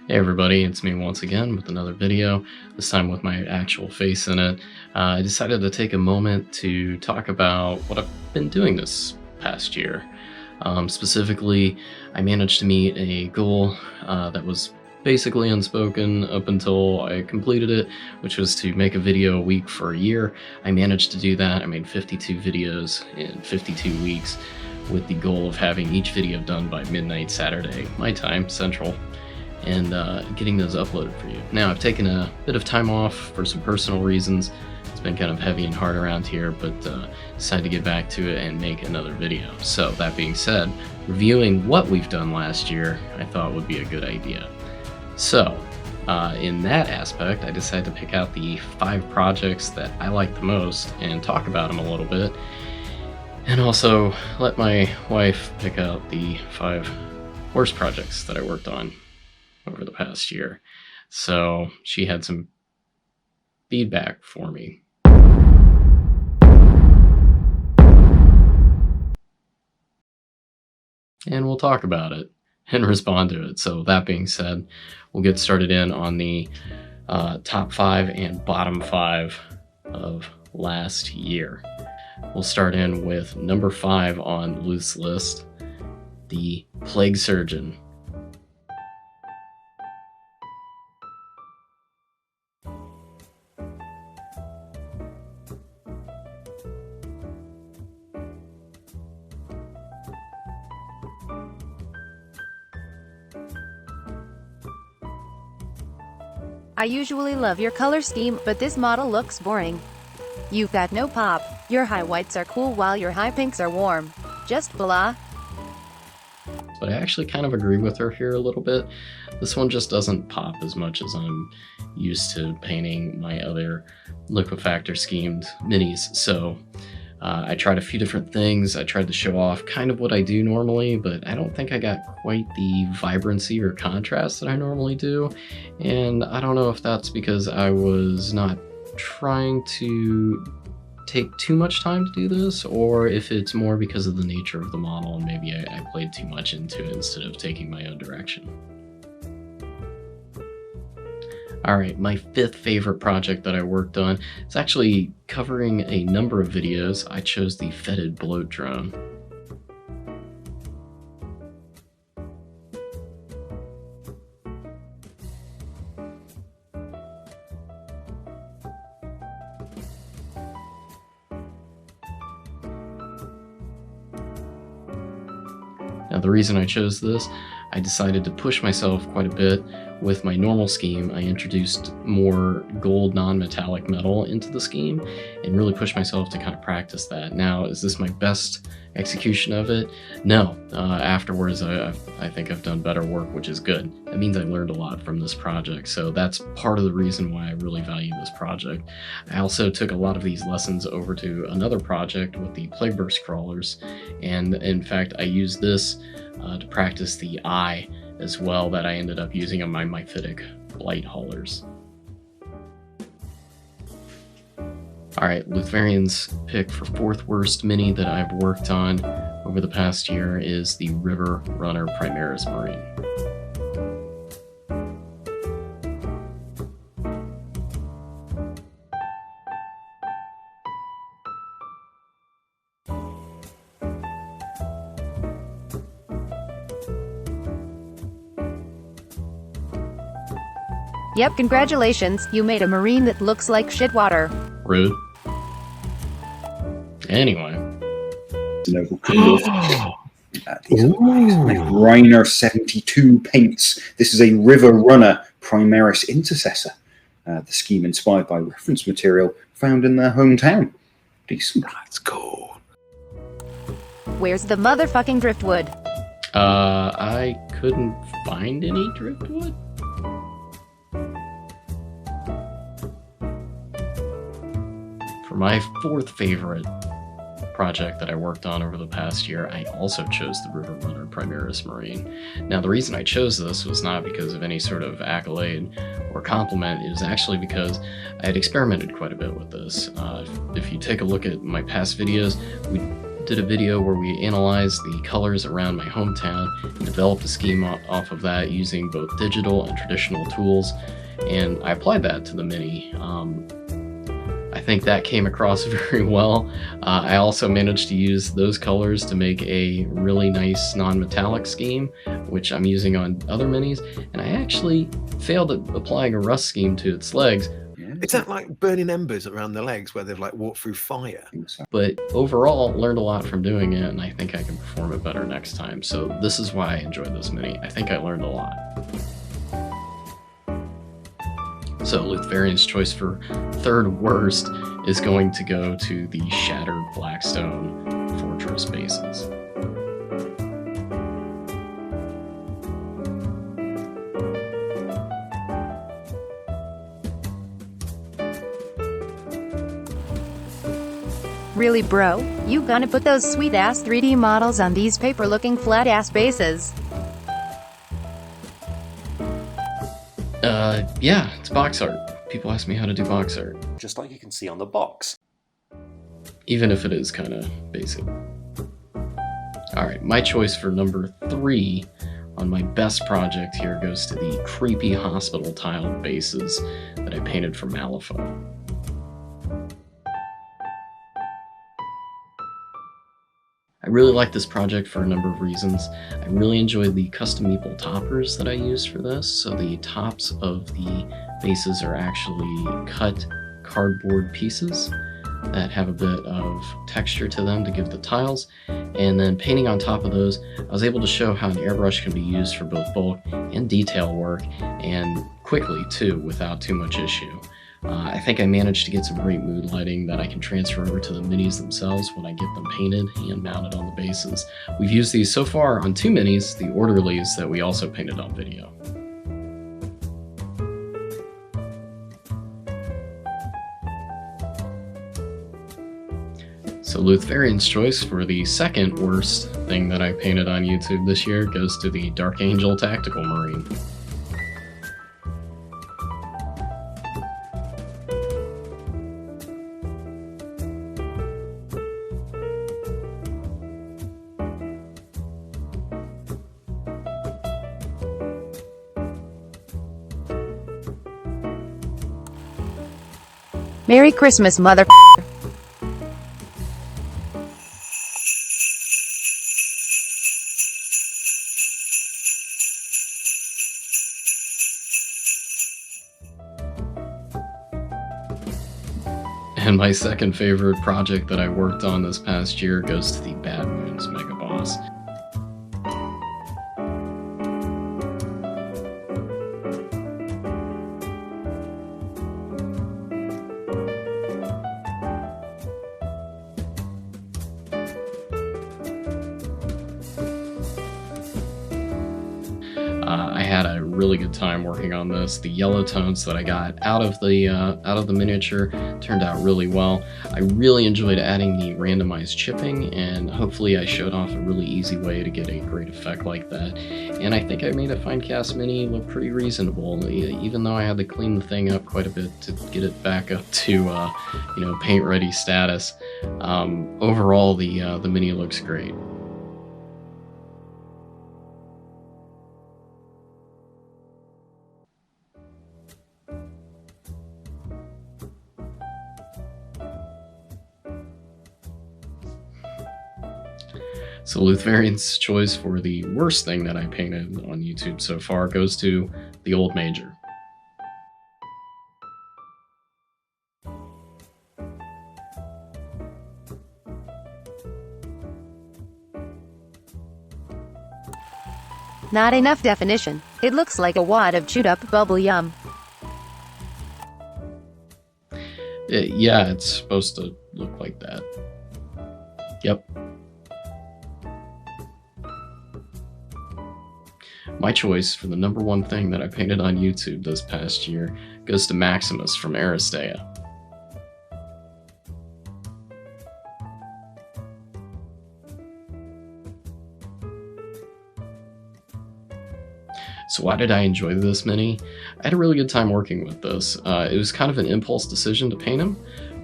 Hey everybody, it's me once again with another video, this time with my actual face in it. I decided to take a moment to talk about what I've been doing this past year. Specifically, I managed to meet a goal that was basically unspoken up until I completed it, which was to make a video a week for a year. I managed to do that. I made 52 videos in 52 weeks with the goal of having each video done by midnight Saturday, my time, Central, and getting those uploaded for you. Now, I've taken a bit of time off for some personal reasons. It's been kind of heavy and hard around here, but decided to get back to it and make another video. So that being said, reviewing what we've done last year, I thought would be a good idea. So in that aspect, I decided to pick out the 5 projects that I like the most and talk about them a little bit, and also let my wife pick out the 5 worst projects that I worked on over the past year. So she had some feedback for me. And we'll talk about it and respond to it. So that being said, we'll get started in on the top 5 and bottom 5 of last year. We'll start in with number 5 on Luth's list, the Plague Surgeon. I usually love your color scheme, but this model looks boring. You've got no pop. Your high whites are cool while your high pinks are warm. Just blah. But I actually kind of agree with her here a little bit. This one just doesn't pop as much as I'm used to painting my other liquefactor schemed minis. So I tried a few different things. I tried to show off kind of what I do normally, but I don't think I got quite the vibrancy or contrast that I normally do. And I don't know if that's because I was not trying to take too much time to do this, or if it's more because of the nature of the model and maybe I played too much into it instead of taking my own direction. Alright, my 5th favorite project that I worked on is actually covering a number of videos. I chose the Fetid bloat drone. Now, the reason I chose this, I decided to push myself quite a bit with my normal scheme. I introduced more gold non-metallic metal into the scheme and really pushed myself to kind of practice that. Now, is this my best execution of it? No. Afterwards, I think I've done better work, which is good. That means I learned a lot from this project, so that's part of the reason why I really value this project. I also took a lot of these lessons over to another project with the Plague Burst crawlers, and in fact, I used this to practice the eye as well that I ended up using on my Mythic Blight haulers. Alright, Luthvarian's pick for 4th worst mini that I've worked on over the past year is the River Runner Primaris Marine. Yep, congratulations, you made a marine that looks like shit water. Rude. Anyway. Noble these are Reiner 72 paints. This is a River Runner Primaris Intercessor. The scheme inspired by reference material found in their hometown. Decent. That's cool. Where's the motherfucking driftwood? I couldn't find any driftwood. For my 4th favorite project that I worked on over the past year, I also chose the River Runner Primaris Marine. Now, the reason I chose this was not because of any sort of accolade or compliment. It was actually because I had experimented quite a bit with this. If you take a look at my past videos, we did a video where we analyzed the colors around my hometown and developed a scheme off of that using both digital and traditional tools, and I applied that to the Mini. I think that came across very well. I also managed to use those colors to make a really nice non-metallic scheme, which I'm using on other Minis, and I actually failed at applying a rust scheme to its legs. Is that like burning embers around the legs where they've like walked through fire? But overall, learned a lot from doing it, and I think I can perform it better next time. So this is why I enjoyed this Mini. I think I learned a lot. So Luthvarian's choice for third worst is going to go to the shattered Blackstone fortress bases. Really, bro? You gonna put those sweet-ass 3D models on these paper-looking flat-ass bases? Yeah, it's box art. People ask me how to do box art. Just like you can see on the box. Even if it is kind of basic. Alright, my choice for number 3 on my best project here goes to the creepy hospital tiled bases that I painted for Malifaux. I really like this project for a number of reasons. I really enjoyed the custom meeple toppers that I used for this. So the tops of the bases are actually cut cardboard pieces that have a bit of texture to them to give the tiles. And then painting on top of those, I was able to show how an airbrush can be used for both bulk and detail work, and quickly too, without too much issue. I think I managed to get some great mood lighting that I can transfer over to the Minis themselves when I get them painted and mounted on the bases. We've used these so far on 2 Minis, the orderlies that we also painted on video. So Luthvarian's choice for the second worst thing that I painted on YouTube this year goes to the Dark Angel Tactical Marine. Merry Christmas, mother. And my second favorite project that I worked on this past year goes to the Bad Moons Mega Boss. I had a really good time working on this. The yellow tones that I got out of the miniature turned out really well. I really enjoyed adding the randomized chipping, and hopefully I showed off a really easy way to get a great effect like that. And I think I made a fine cast mini look pretty reasonable, even though I had to clean the thing up quite a bit to get it back up to paint ready status. Overall, the mini looks great. So Luthvarian's choice for the worst thing that I painted on YouTube so far goes to the Old Major. Not enough definition. It looks like a wad of chewed up bubble yum. Yeah, it's supposed to look like that. Yep. My choice for the number one thing that I painted on YouTube this past year goes to Maximus from Aristea. So why did I enjoy this mini? I had a really good time working with this. It was kind of an impulse decision to paint him,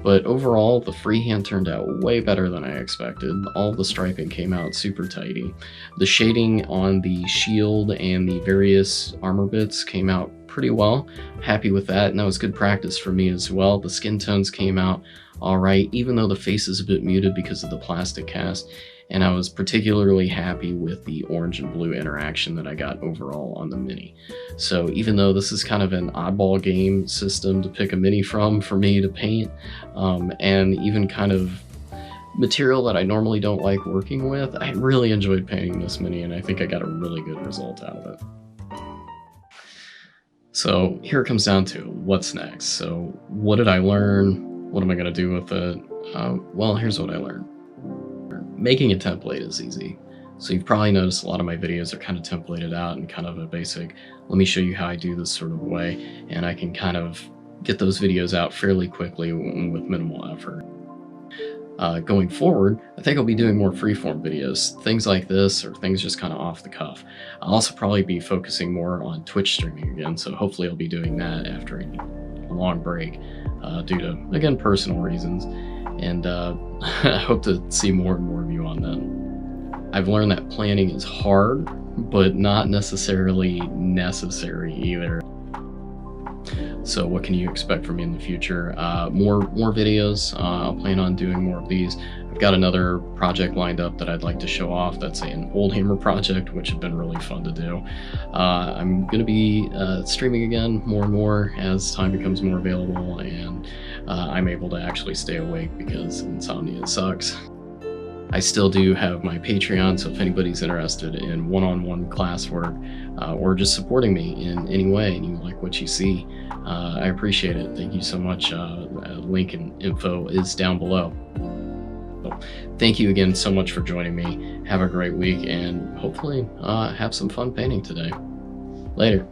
But overall, the freehand turned out way better than I expected. All the striping came out super tidy. The shading on the shield and the various armor bits came out pretty well. Happy with that, and that was good practice for me as well. The skin tones came out all right, even though the face is a bit muted because of the plastic cast. And I was particularly happy with the orange and blue interaction that I got overall on the Mini. So even though this is kind of an oddball game system to pick a Mini from for me to paint, and even kind of material that I normally don't like working with, I really enjoyed painting this Mini, and I think I got a really good result out of it. So here it comes down to what's next. So what did I learn? What am I going to do with it? Well, here's what I learned. Making a template is easy. So you've probably noticed a lot of my videos are kind of templated out in kind of a basic, let me show you how I do this sort of way, and I can kind of get those videos out fairly quickly with minimal effort. Going forward, I think I'll be doing more freeform videos, things like this, or things just kind of off the cuff. I'll also probably be focusing more on Twitch streaming again, so hopefully I'll be doing that after a long break due to, again, personal reasons. And I hope to see more and more of you on that. I've learned that planning is hard, but not necessarily necessary either. So what can you expect from me in the future? More videos. I'll plan on doing more of these. I've got another project lined up that I'd like to show off. That's an old hammer project, which has been really fun to do. I'm going to be streaming again more and more as time becomes more available, and I'm able to actually stay awake because insomnia sucks. I still do have my Patreon, so if anybody's interested in one-on-one classwork or just supporting me in any way and you like what you see, I appreciate it. Thank you so much. Link and info is down below. So, thank you again so much for joining me. Have a great week, and hopefully have some fun painting today. Later.